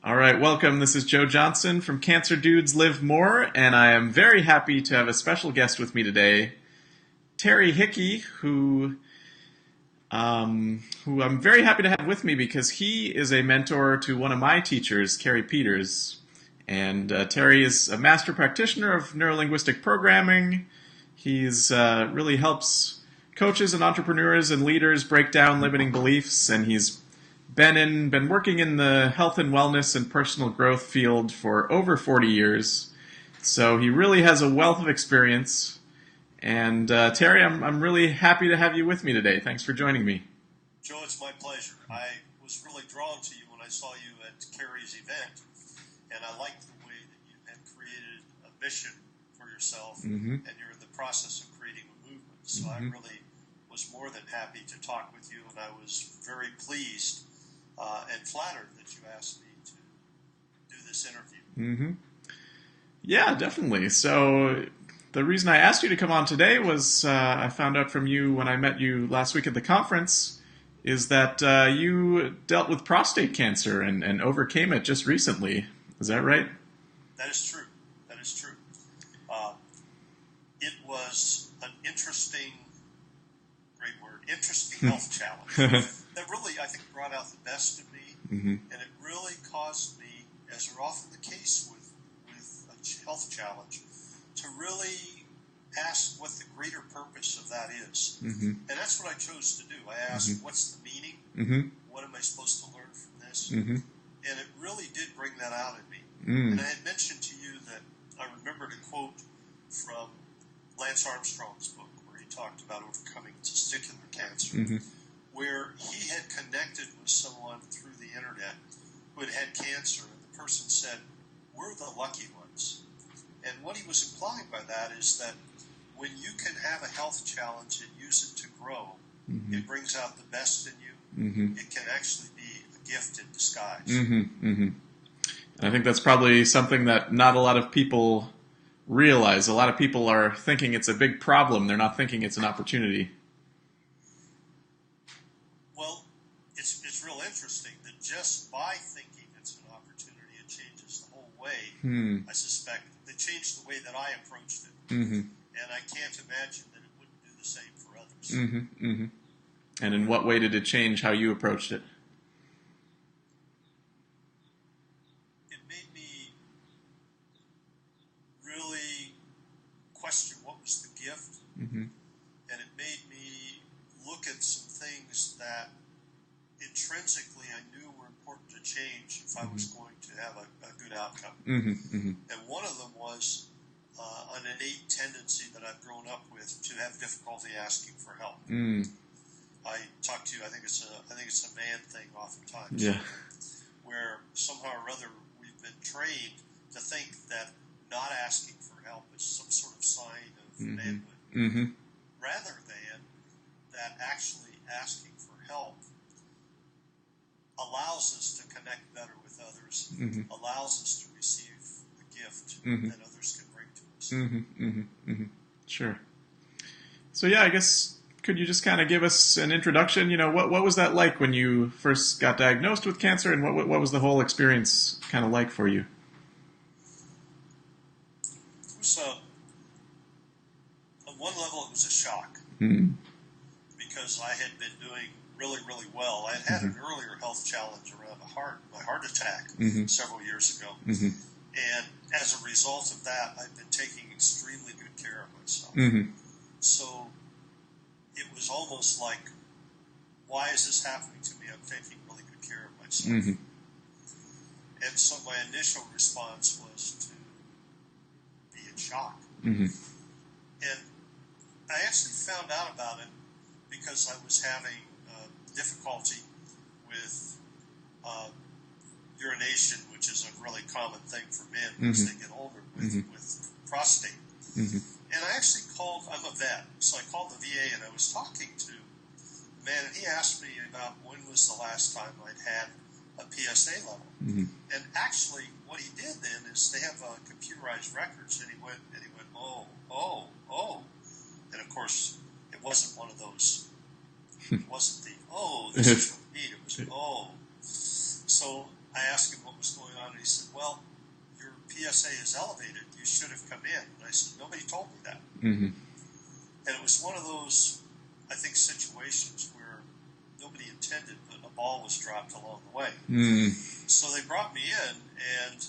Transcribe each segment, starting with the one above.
All right, welcome. This is Joe Johnson from Cancer Dudes Live More, and I am very happy to have a special guest with me today, Terry Hickey, who I'm very happy to have with me because he is a mentor to one of my teachers, Carrie Peters. And Terry is a master practitioner of neurolinguistic programming. He's really helps coaches and entrepreneurs and leaders break down limiting beliefs, and he's been working in the health and wellness and personal growth field for over 40 years. So he really has a wealth of experience. And Terry, I'm really happy to have you with me today. Thanks for joining me. Joe, it's my pleasure. I was really drawn to you when I saw you at Carrie's event, and I liked the way that you had created a mission for yourself, and you're in the process of creating a movement. So I really was more than happy to talk with you, and I was very pleased and flattered that you asked me to do this interview. Yeah, definitely. So the reason I asked you to come on today was I found out from you when I met you last week at the conference is that you dealt with prostate cancer and overcame it just recently. Is that right? That is true. That is true. It was an interesting, great word, interesting health challenge that really, I think, brought out the best of me, and it really caused me, as are often the case with a health challenge, to really ask what the greater purpose of that is. And that's what I chose to do. I asked, what's the meaning? What am I supposed to learn from this? And it really did bring that out in me. And I had mentioned to you that I remembered a quote from Lance Armstrong's book where he talked about overcoming testicular cancer, where he had connected with someone through the internet who had had cancer, and the person said, "We're the lucky ones." And what he was implying by that is that when you can have a health challenge and use it to grow, it brings out the best in you. It can actually be a gift in disguise. And I think that's probably something that not a lot of people realize. A lot of people are thinking it's a big problem. They're not thinking it's an opportunity. Well, it's real interesting that just by thinking it's an opportunity, it changes the whole way. I suspect it changed the way that I approached it. And I can't imagine that it wouldn't do the same for others. And in what way did it change how you approached it? It made me really question what was the gift. And it made me look at some things that intrinsically I knew were important to change if I was going to have a good outcome. And one of them was an innate tendency that I've grown up with to have difficulty asking for help. I talk to you. I think it's a man thing oftentimes. Yeah. Where somehow or other we've been trained to think that not asking for help is some sort of sign of manhood, rather than that actually asking for help allows us to connect better with others, allows us to receive a gift that others can bring to us. Sure. So yeah, I guess could you just kind of give us an introduction? You know, what was that like when you first got diagnosed with cancer, and what was the whole experience kind of like for you? So, on one level, it was a shock because I had been doing really, really well. I had had an earlier health challenge around my heart attack several years ago, and as a result of that, I've been taking extremely good care of myself. So it was almost like, why is this happening to me? I'm taking really good care of myself. And so my initial response was to be in shock. And I actually found out about it because I was having difficulty with urination, which is a really common thing for men as they get older with prostate. And I actually called, I'm a vet, so I called the VA and I was talking to the man, and he asked me about when was the last time I'd had a PSA level. And actually, what he did then is they have computerized records, and he went, oh. And of course, it wasn't one of those. It wasn't the, this is what we need. It was, So I I asked him what was going on, and he said, well, your PSA is elevated. You should have come in. And I said, nobody told me that. Mm-hmm. And it was one of those, I think, situations where nobody intended, but a ball was dropped along the way. Mm-hmm. So they brought me in, and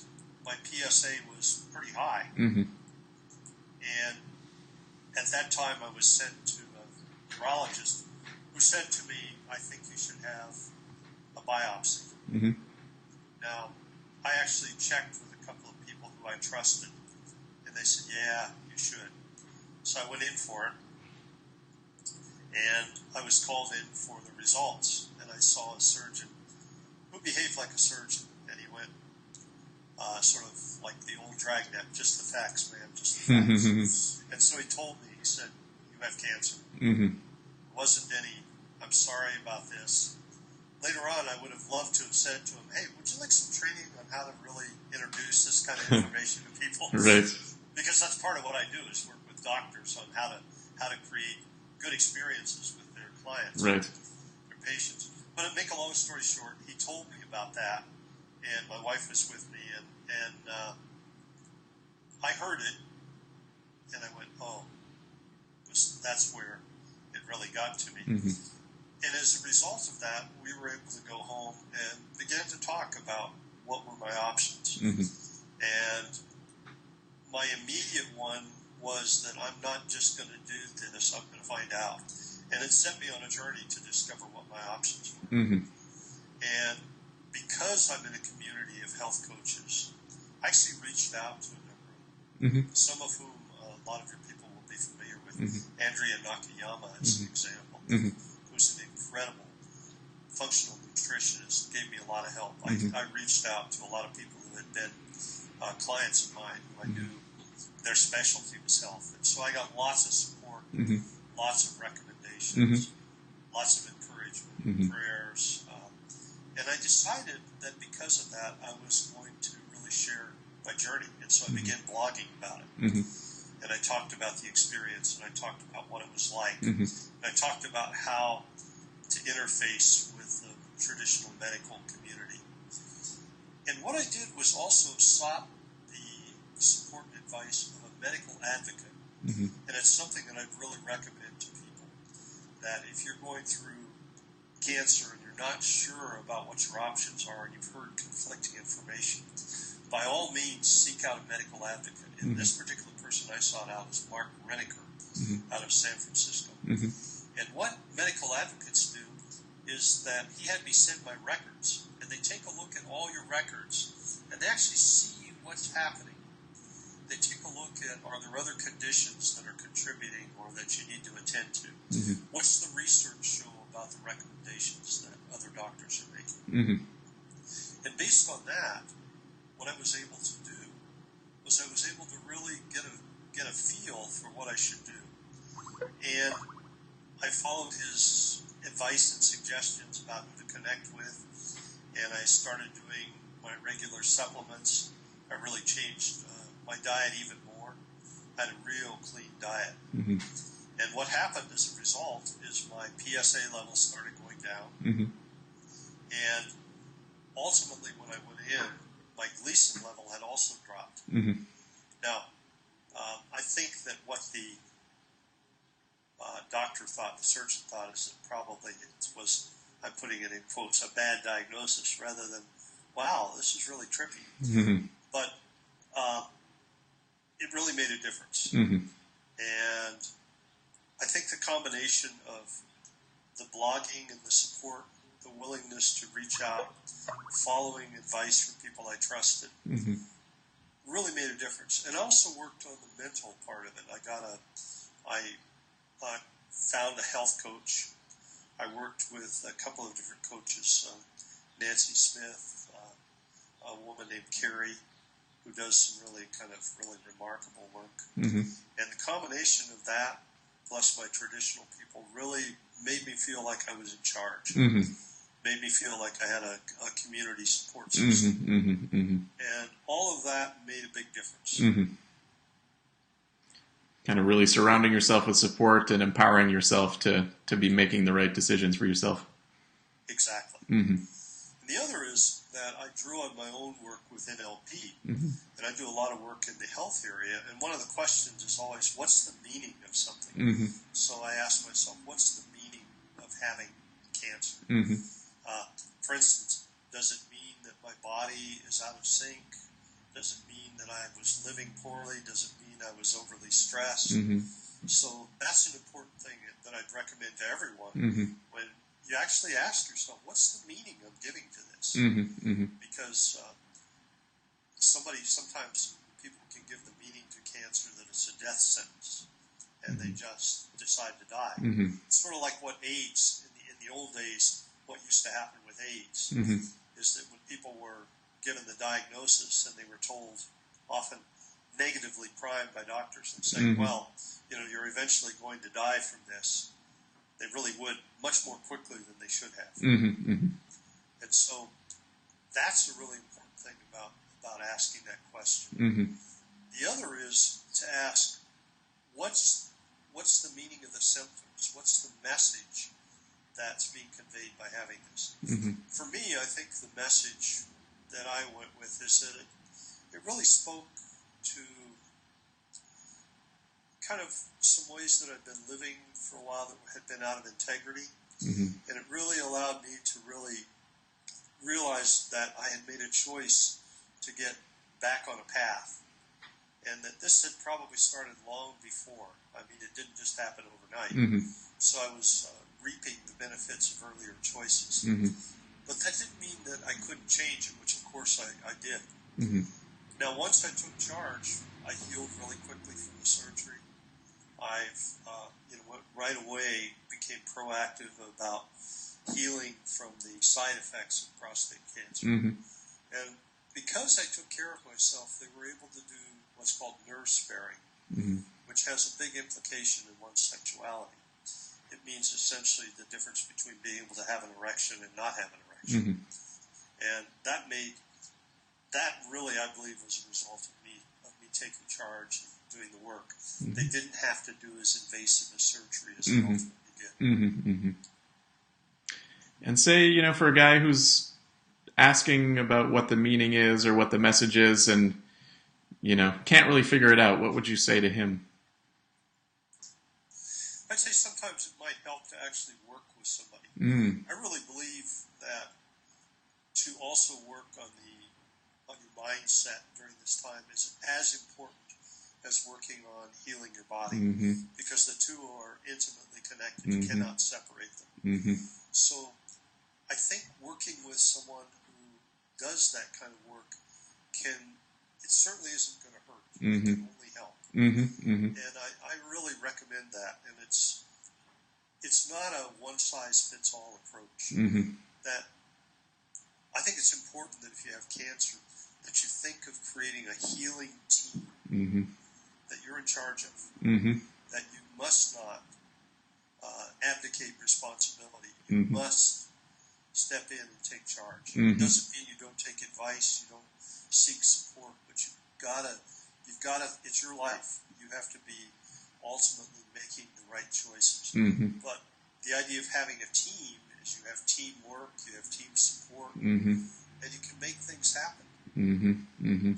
my PSA was pretty high. Mm-hmm. And at that time, I was sent to a neurologist who said to me, I think you should have a biopsy. Mm-hmm. Now, I actually checked with a couple of people who I trusted, and they said, yeah, you should. So I went in for it, and I was called in for the results, and I saw a surgeon who behaved like a surgeon, and he went sort of like the old dragnet, just the facts, man, just the facts. And so he told me, he said, you have cancer. Mm-hmm. It wasn't any, I'm sorry about this. Later on, I would have loved to have said to him, hey, would you like some training on how to really introduce this kind of information to people? Right. Because that's part of what I do, is work with doctors on how to create good experiences with their clients, right, their patients. But to make a long story short, he told me about that, and my wife was with me, and I heard it, and I went, oh, that's where it really got to me. Mm-hmm. And as a result of that, we were able to go home and begin to talk about what were my options. Mm-hmm. And my immediate one was that I'm not just going to do this, I'm going to find out. And it set me on a journey to discover what my options were. Mm-hmm. And because I'm in a community of health coaches, I actually reached out to a number of them, some of whom a lot of your people will be familiar with. Andrea Nakayama is an example, who's an incredible functional nutritionist, gave me a lot of help. I reached out to a lot of people who had been clients of mine who I knew their specialty was health. And so I got lots of support, lots of recommendations, lots of encouragement, prayers. And I decided that because of that, I was going to really share my journey. And so I began blogging about it. And I talked about the experience, and I talked about what it was like. And I talked about how to interface with the traditional medical community. And what I did was also sought the support and advice of a medical advocate. And it's something that I'd really recommend to people, that if you're going through cancer and you're not sure about what your options are and you've heard conflicting information, by all means seek out a medical advocate. And this particular person I sought out is Mark Renneker out of San Francisco. And what medical advocates do is that he had me send my records, and they take a look at all your records, and they actually see what's happening. They take a look at, are there other conditions that are contributing or that you need to attend to? What's the research show about the recommendations that other doctors are making? And based on that, what I was able to do was I was able to really get a feel for what I should do. And I followed his advice and suggestions about who to connect with, and I started doing my regular supplements. I really changed my diet even more. I had a real clean diet. And what happened as a result is my PSA levels started going down. And ultimately, when I went in, my glycemic level had also dropped. Now, I think that what the doctor thought, the surgeon thought, is that probably it was, I'm putting it in quotes, a bad diagnosis, rather than, wow, this is really trippy. But it really made a difference. And I think the combination of the blogging and the support, the willingness to reach out, following advice from people I trusted, really made a difference. And I also worked on the mental part of it. I found a health coach. I worked with a couple of different coaches, Nancy Smith, a woman named Carrie, who does some really remarkable work. And the combination of that plus my traditional people really made me feel like I was in charge. Made me feel like I had a community support system. And all of that made a big difference. Kind of really surrounding yourself with support and empowering yourself to be making the right decisions for yourself. Exactly. And the The other is that I drew on my own work with NLP, Mm-hmm. and I do a lot of work in the health area, and one of the questions is always, what's the meaning of something? Mm-hmm. So I ask myself, what's the meaning of having cancer? Mm-hmm. For instance, does it mean that my body is out of sync? Does it mean that I was living poorly? Does it mean I was overly stressed? Mm-hmm. So that's an important thing that I'd recommend to everyone. Mm-hmm. When you actually ask yourself, what's the meaning I'm giving to this? Mm-hmm. Mm-hmm. Because sometimes people can give the meaning to cancer that it's a death sentence, and they just decide to die. Mm-hmm. It's sort of like what AIDS, in the old days, what used to happen with AIDS, Mm-hmm. is that when people were given the diagnosis and they were told, often negatively primed by doctors, and saying, Mm-hmm. well, you're eventually going to die from this, they really would much more quickly than they should have. Mm-hmm. Mm-hmm. And so that's a really important thing about asking that question. Mm-hmm. The other is to ask, what's the meaning of the symptoms? What's the message that's being conveyed by having this? Mm-hmm. For me, I think the message that I went with is that it really spoke to kind of some ways that I've been living for a while that had been out of integrity. Mm-hmm. And it really allowed me to really realize that I had made a choice to get back on a path. And that this had probably started long before. I mean, it didn't just happen overnight. Mm-hmm. So I was reaping the benefits of earlier choices. Mm-hmm. But that didn't mean that I couldn't change it, which of course I did. Mm-hmm. Now, once I took charge, I healed really quickly from the surgery. I've, right away became proactive about healing from the side effects of prostate cancer. Mm-hmm. And because I took care of myself, they were able to do what's called nerve sparing, Mm-hmm. which has a big implication in one's sexuality. It means essentially the difference between being able to have an erection and not have an erection. Mm-hmm. And that really, I believe, was a result of me taking charge and doing the work. Mm-hmm. They didn't have to do as invasive a surgery as Mm-hmm. they ultimately did. Mm-hmm. Mm-hmm. And say, for a guy who's asking about what the meaning is or what the message is and, can't really figure it out, what would you say to him? I'd say sometimes it might help to actually work with somebody. Mm. I really believe that to also work on your mindset during this time is as important as working on healing your body, Mm-hmm. because the two are intimately connected. Mm-hmm. You cannot separate them. Mm-hmm. So I think working with someone who does that kind of work it certainly isn't going to hurt. Mm-hmm. It can only help. Mm-hmm. Mm-hmm. And I really recommend that. And it's not a one-size-fits-all approach. Mm-hmm. That I think it's important that if you have cancer, that you think of creating a healing team Mm-hmm. that you're in charge of, Mm-hmm. that you must not abdicate responsibility. You Mm-hmm. must step in and take charge. Mm-hmm. It doesn't mean you don't take advice, you don't seek support, but you've got to, it's your life. You have to be ultimately making the right choices. Mm-hmm. But the idea of having a team is you have teamwork, you have team support, Mm-hmm. and you can make things happen. Mm-hmm. Mm-hmm.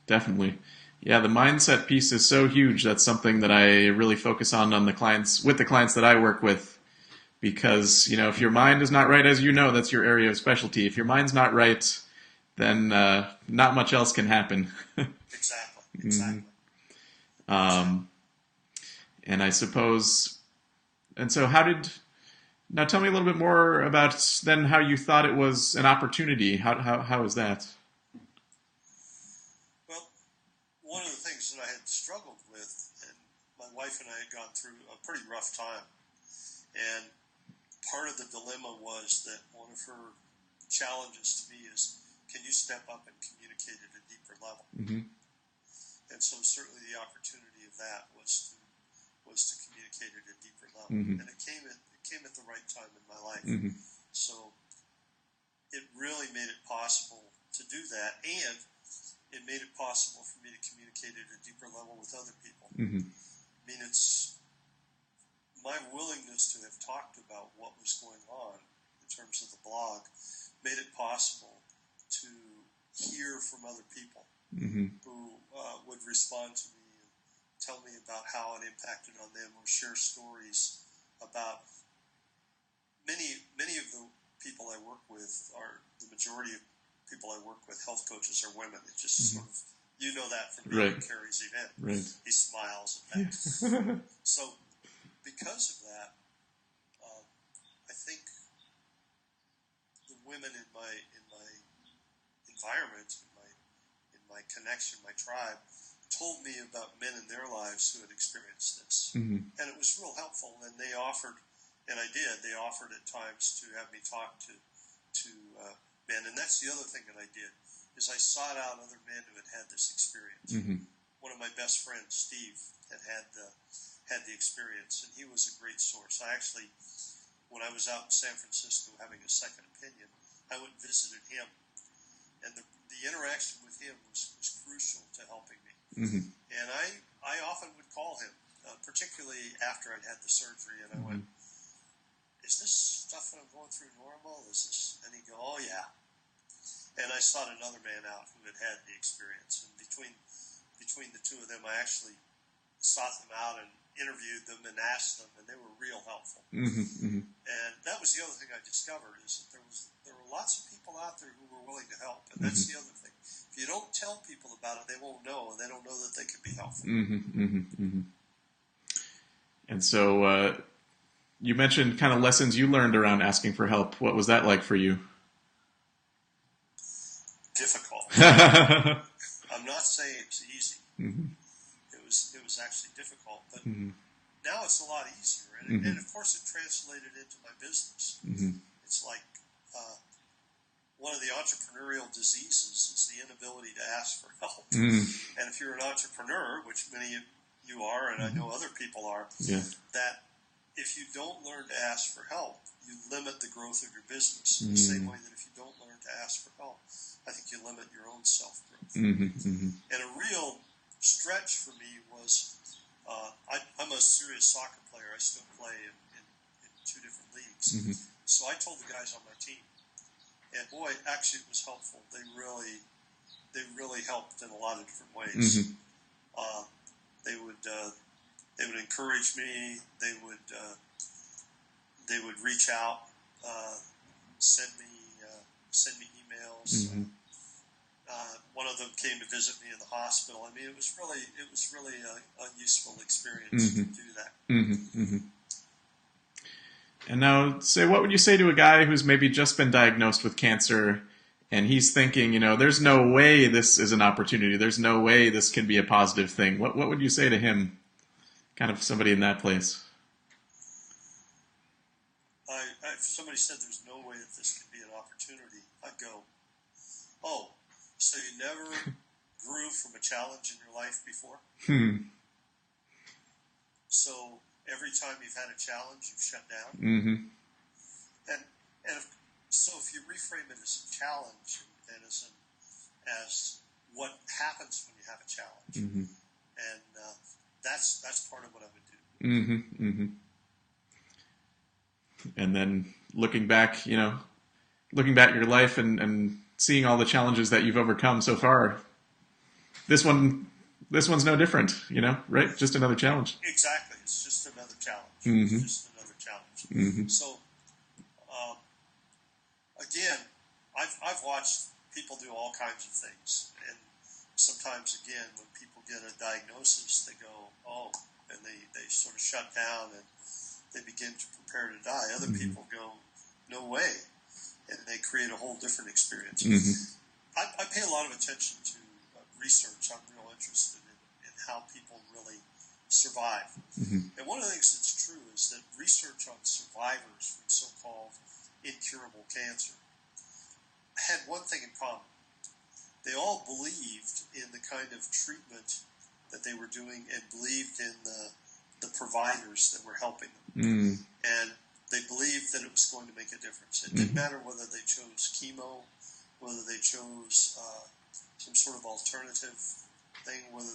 Definitely. Yeah, the mindset piece is so huge. That's something that I really focus on with the clients that I work with. Because, if your mind is not right, as you know, that's your area of specialty. If your mind's not right, then not much else can happen. Exactly. And I suppose, and so now tell me a little bit more about then how you thought it was an opportunity. How is that? Well, one of the things that I had struggled with, and my wife and I had gone through a pretty rough time, and part of the dilemma was that one of her challenges to me is, can you step up and communicate at a deeper level? Mm-hmm. And so certainly the opportunity of that was to communicate at a deeper level. Mm-hmm. And it came at the right time in my life. Mm-hmm. So it really made it possible to do that, and it made it possible for me to communicate at a deeper level with other people. Mm-hmm. I mean, it's my willingness to have talked about what was going on in terms of the blog made it possible to hear from other people who would respond to me and tell me about how it impacted on them, or share stories about many of the people I work with are the majority of people I work with. Health coaches are women. It just sort of, you know that from being at Carrie's event. Right. He smiles at that. So because of that, I think the women in my environment, in my connection, my tribe, told me about men in their lives who had experienced this, and it was real helpful. And they offered, and I did. They offered at times to have me talk to men, and that's the other thing that I did, is I sought out other men who had this experience. One of my best friends, Steve, had the experience, and he was a great source. I actually, when I was out in San Francisco having a second opinion, I went and visited him, and the interaction with him was crucial to helping me. And I often would call him, particularly after I'd had the surgery, and I went, "Is this stuff that I'm going through normal? Is this?" And he'd go, "Oh yeah." And I sought another man out who had the experience, and between the two of them, I actually sought them out and interviewed them and asked them, and they were real helpful. And that was the other thing I discovered, is that there were lots of people out there who were willing to help, and that's the other thing. If you don't tell people about it, they won't know, and they don't know that they could be helpful. And so you mentioned kind of lessons you learned around asking for help. What was that like for you? Difficult. I'm not saying it was easy. It was actually difficult, but now it's a lot easier. And of course, it translated into my business. It's like one of the entrepreneurial diseases is the inability to ask for help. And if you're an entrepreneur, which many of you are, and I know other people are, that if you don't learn to ask for help, you limit the growth of your business. In the same way that if you don't learn to ask for help, I think you limit your own self-growth. And a real stretch for me was, I'm a serious soccer player. I still play in 2 different leagues. So I told the guys on my team, and boy, actually it was helpful. They really helped in a lot of different ways. They would encourage me. They would reach out, send me emails. One of them came to visit me in the hospital. I mean, it was really a useful experience to do that. And now, what would you say to a guy who's maybe just been diagnosed with cancer, and he's thinking, there's no way this is an opportunity. There's no way this can be a positive thing. What would you say to him? Kind of somebody in that place. If somebody said there's no way that this could be an opportunity, I'd go, "Oh, so you never grew from a challenge in your life before? So every time you've had a challenge, you've shut down?" And so if you reframe it as a challenge and as what happens when you have a challenge, and that's part of what I would do. And then looking back at your life and seeing all the challenges that you've overcome so far, this one's no different, right? Just another challenge. Exactly. It's just another challenge. It's just another challenge. So, again, I've watched people do all kinds of things, and sometimes, again, when people get a diagnosis, they go, "Oh," and they sort of shut down and they begin to prepare to die. Other people go, "No way," and they create a whole different experience. I pay a lot of attention to research. I'm real interested in how people really survive. And one of the things that's true is that research on survivors from so-called incurable cancer had one thing in common. They all believed in the kind of treatment that they were doing and believed in the providers that were helping them. And they believed that it was going to make a difference. It didn't matter whether they chose chemo, whether they chose some sort of alternative thing, whether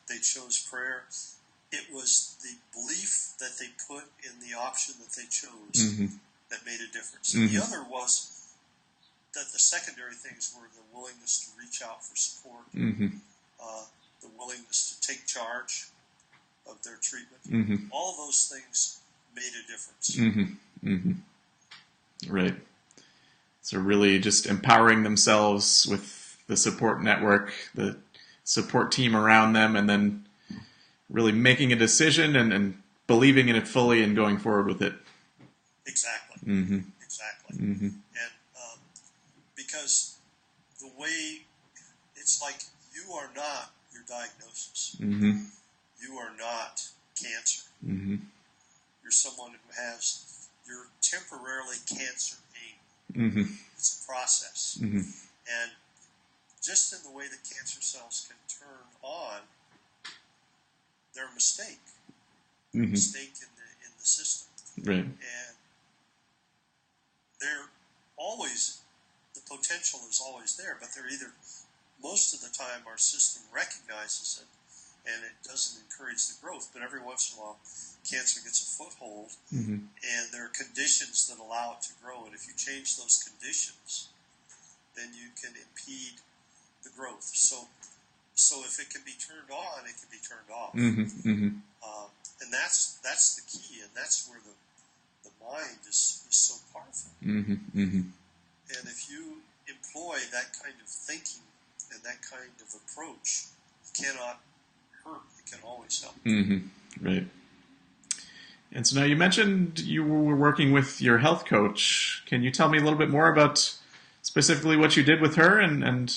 they chose prayer. It was the belief that they put in the option that they chose that made a difference. And the other was the secondary things were the willingness to reach out for support, the willingness to take charge of their treatment. All of those things made a difference. Right. So really just empowering themselves with the support network, the support team around them, and then really making a decision and believing in it fully and going forward with it. Exactly. Exactly. And because the way it's like you are not your diagnosis. You are not cancer. You're someone who has, you're temporarily cancer-ing. It's a process. And just in the way that cancer cells can turn on, they're a mistake. Mistake in the system. Right. And they're always, the potential is always there, but they're either, most of the time our system recognizes it and it doesn't encourage the growth, but every once in a while cancer gets a foothold and there are conditions that allow it to grow, and if you change those conditions, then you can impede the growth. So if it can be turned on, it can be turned off. And that's the key, and that's where the mind is so powerful. And if you employ that kind of thinking and that kind of approach, it cannot hurt. It can always help. Right. And so now you mentioned you were working with your health coach. Can you tell me a little bit more about specifically what you did with her and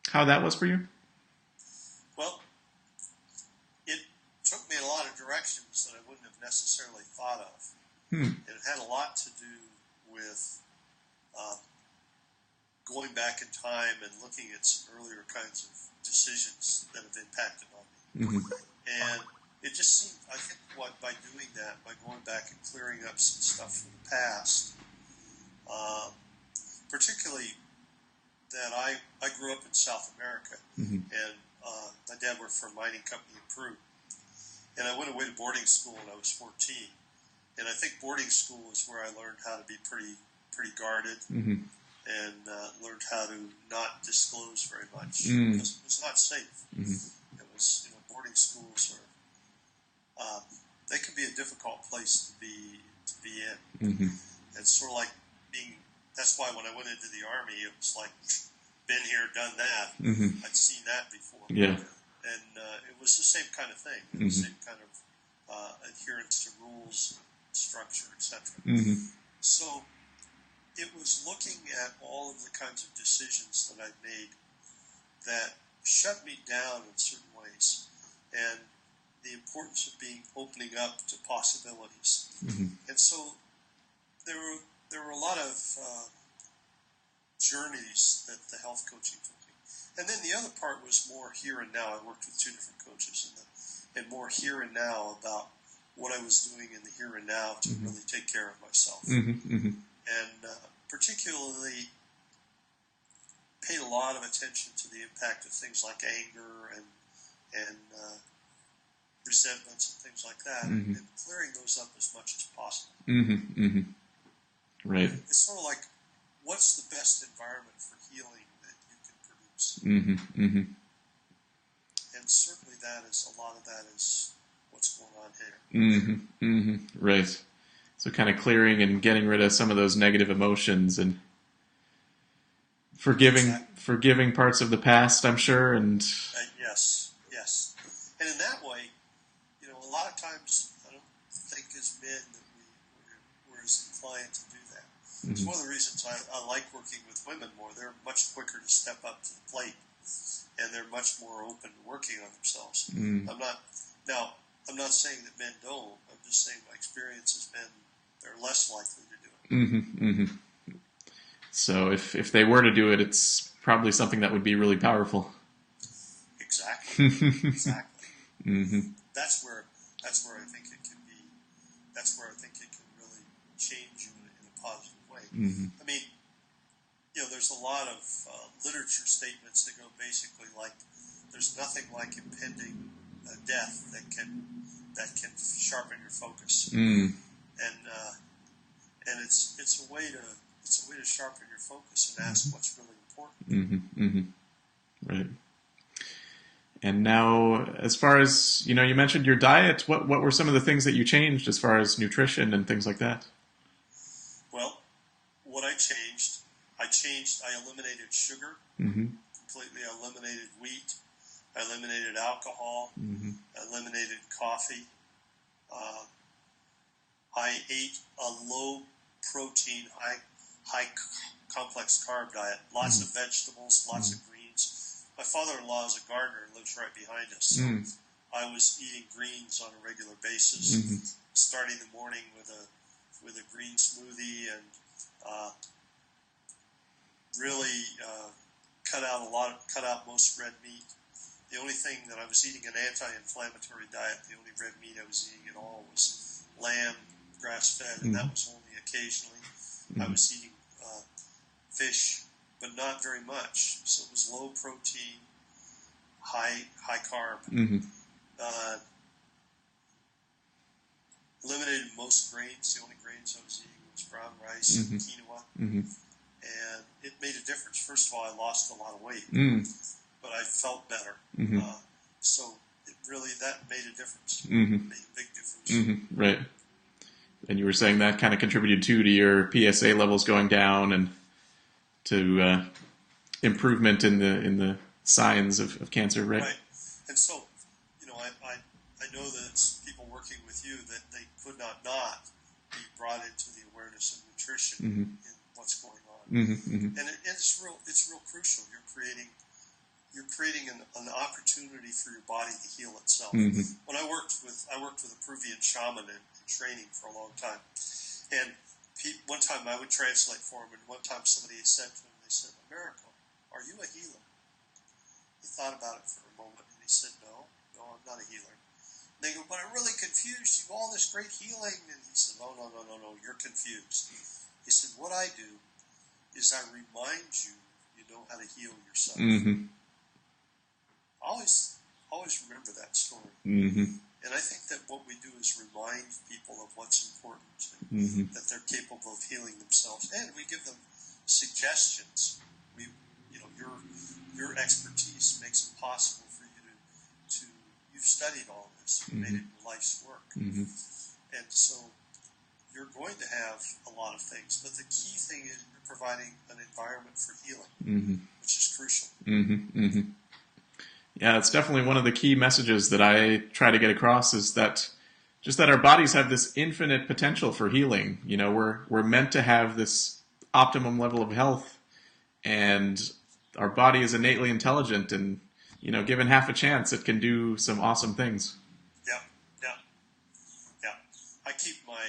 how that was for you? Well, it took me in a lot of directions that I wouldn't have necessarily thought of. It had a lot to do with going back in time and looking at some earlier kinds of decisions that have impacted on me. And it just seemed, I think, by doing that, by going back and clearing up some stuff from the past, particularly that I grew up in South America, and my dad worked for a mining company in Peru. And I went away to boarding school when I was 14. And I think boarding school is where I learned how to be pretty guarded and learned how to not disclose very much because it was not safe. It was, boarding schools are, they can be a difficult place to be in. It's sort of like that's why when I went into the Army, it was like, been here, done that. I'd seen that before. Yeah. And it was the same kind of thing, the same kind of adherence to rules, structure, etc. So it was looking at all of the kinds of decisions that I'd made that shut me down in certain ways, and the importance of opening up to possibilities. And so there were a lot of journeys that the health coaching took me. And then the other part was more here and now. I worked with two different coaches, and more here and now about what I was doing in the here and now to really take care of myself. And particularly paid a lot of attention to the impact of things like anger and resentments and things like that, and clearing those up as much as possible. Right. It's sort of like, what's the best environment for healing that you can produce? And certainly a lot of that is what's going on here. Right. So kind of clearing and getting rid of some of those negative emotions and forgiving parts of the past, I'm sure. And yes. And in that way, a lot of times I don't think as men that we're as inclined to do that. It's one of the reasons I like working with women more. They're much quicker to step up to the plate, and they're much more open to working on themselves. I'm not saying that men don't. I'm just saying my experience has been they're less likely to do it. So if they were to do it, it's probably something that would be really powerful. Exactly. That's where I think it can be. That's where I think it can really change you in a positive way. I mean, there's a lot of literature statements that go basically like, there's nothing like impending death that can sharpen your focus. And it's a way to it's a way to sharpen your focus and ask what's really important. Mm-hmm. Mm-hmm. Right. And now, as far as, you mentioned your diet. What were some of the things that you changed as far as nutrition and things like that? Well, what I eliminated sugar Mm-hmm. completely. I eliminated wheat. I eliminated alcohol. Mm-hmm. I eliminated coffee. I ate a low protein, high complex carb diet. Lots of vegetables, lots of greens. My father-in-law is a gardener and lives right behind us. So I was eating greens on a regular basis, starting the morning with a green smoothie, and really cut out most red meat. The only thing that I was eating, an anti-inflammatory diet, the only red meat I was eating at all was lamb, grass-fed, and that was only occasionally. I was eating fish, but not very much. So it was low protein, high carb. Eliminated most grains. The only grains I was eating was brown rice and quinoa. And it made a difference. First of all, I lost a lot of weight, but I felt better. So that made a difference. Made a big difference. Right. And you were saying that kind of contributed to your PSA levels going down and to improvement in the signs of cancer, right? Right. And so, I know that it's people working with you that they could not be brought into the awareness of nutrition and what's going on. And it's real crucial. You're creating an opportunity for your body to heal itself. When I worked with a Peruvian shaman in training for a long time, and one time I would translate for him, and one time somebody said to him, they said, "Americo, are you a healer?" He thought about it for a moment, and he said, No, I'm not a healer." And they go, "But I'm really confused. You have all this great healing." And he said, No, you're confused. He said, "What I do is I remind you know how to heal yourself." Always remember that story. And I think that what we do is remind people of what's important, and that they're capable of healing themselves, and we give them suggestions. Your expertise makes it possible for you to you've studied all this, you made it your life's work, and so you're going to have a lot of things, but the key thing is you're providing an environment for healing, which is crucial. Yeah, it's definitely one of the key messages that I try to get across, is that just that our bodies have this infinite potential for healing. We're meant to have this optimum level of health, and our body is innately intelligent, and given half a chance, it can do some awesome things. Yeah. I keep my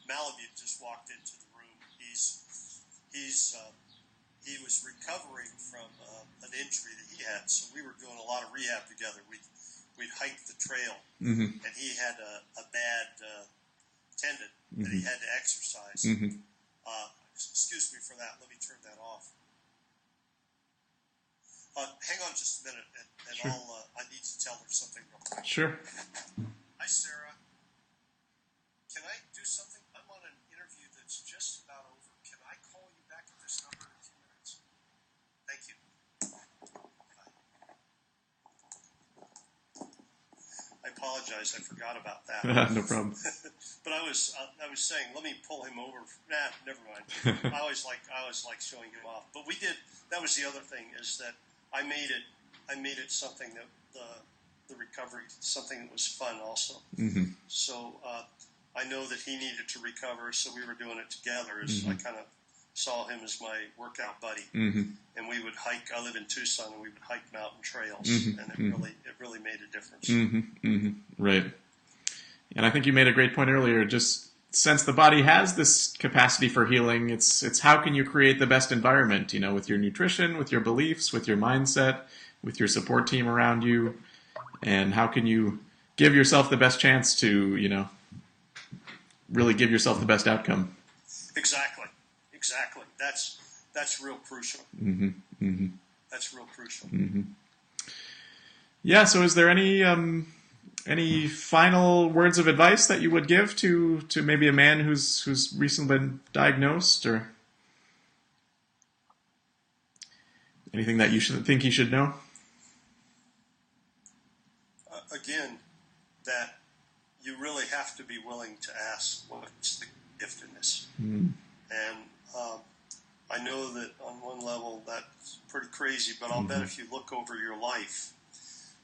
Malamute just walked into the room. He was recovering from an injury that he had, so we were doing a lot of rehab together. We'd hike the trail, and he had a bad tendon that he had to exercise. Excuse me for that. Let me turn that off. Hang on just a minute, and Sure. I need to tell her something real quick. Sure. Hi, Sarah. Can I do something? I'm on an interview that's just about over. Can I call you back at this number in a few minutes? Thank you. I apologize. I forgot about that. No problem. But I was saying, let me pull him over. Nah, never mind. I always like showing him off. But we did. That was the other thing, is that I made it something that the recovery, something that was fun also. So I know that he needed to recover, so we were doing it together. I kind of saw him as my workout buddy, and we would hike. I live in Tucson, and we would hike mountain trails, and it really made a difference. Right. And I think you made a great point earlier. Just since the body has this capacity for healing, it's how can you create the best environment? With your nutrition, with your beliefs, with your mindset, with your support team around you, and how can you give yourself the best chance to really give yourself the best outcome? Exactly. That's real crucial. That's real crucial. Yeah. So, is there any Any final words of advice that you would give to maybe a man who's recently been diagnosed, or anything that you think he should know? Again, that you really have to be willing to ask, what's the gift in this? And I know that on one level that's pretty crazy, but I'll bet if you look over your life,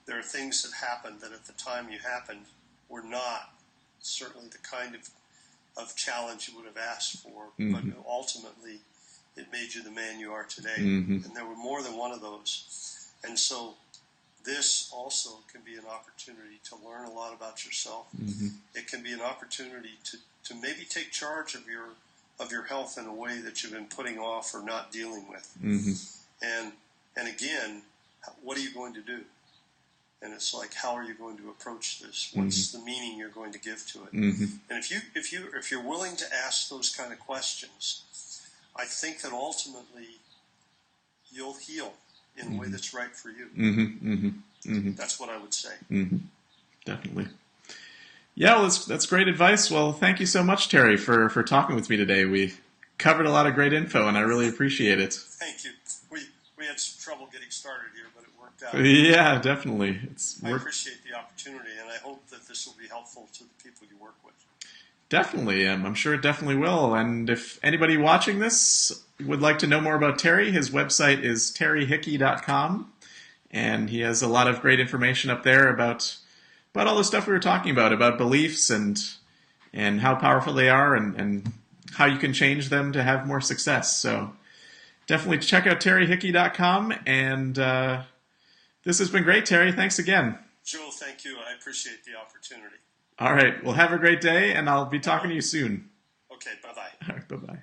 there are things that happened that at the time you happened were not certainly the kind of challenge you would have asked for, but ultimately it made you the man you are today. And there were more than one of those. And so this also can be an opportunity to learn a lot about yourself. It can be an opportunity to maybe take charge of your health in a way that you've been putting off or not dealing with. And again, what are you going to do? And it's like, how are you going to approach this? What's the meaning you're going to give to it? And if you're willing to ask those kind of questions, I think that ultimately you'll heal in a way that's right for you. That's what I would say. Definitely. Yeah, well, that's great advice. Well, thank you so much, Terry, for talking with me today. We covered a lot of great info, and I really appreciate it. Thank you. We had some trouble getting started here, but it worked out. Yeah, definitely. I appreciate the opportunity, and I hope that this will be helpful to the people you work with. Definitely. I'm sure it definitely will. And if anybody watching this would like to know more about Terry, his website is terryhickey.com, and he has a lot of great information up there about all the stuff we were talking about beliefs and how powerful they are and how you can change them to have more success. So definitely check out terryhickey.com. And this has been great, Terry. Thanks again. Joe, thank you. I appreciate the opportunity. All right. Well, have a great day, and I'll be talking to you soon. Okay. Bye-bye. All right. Bye-bye.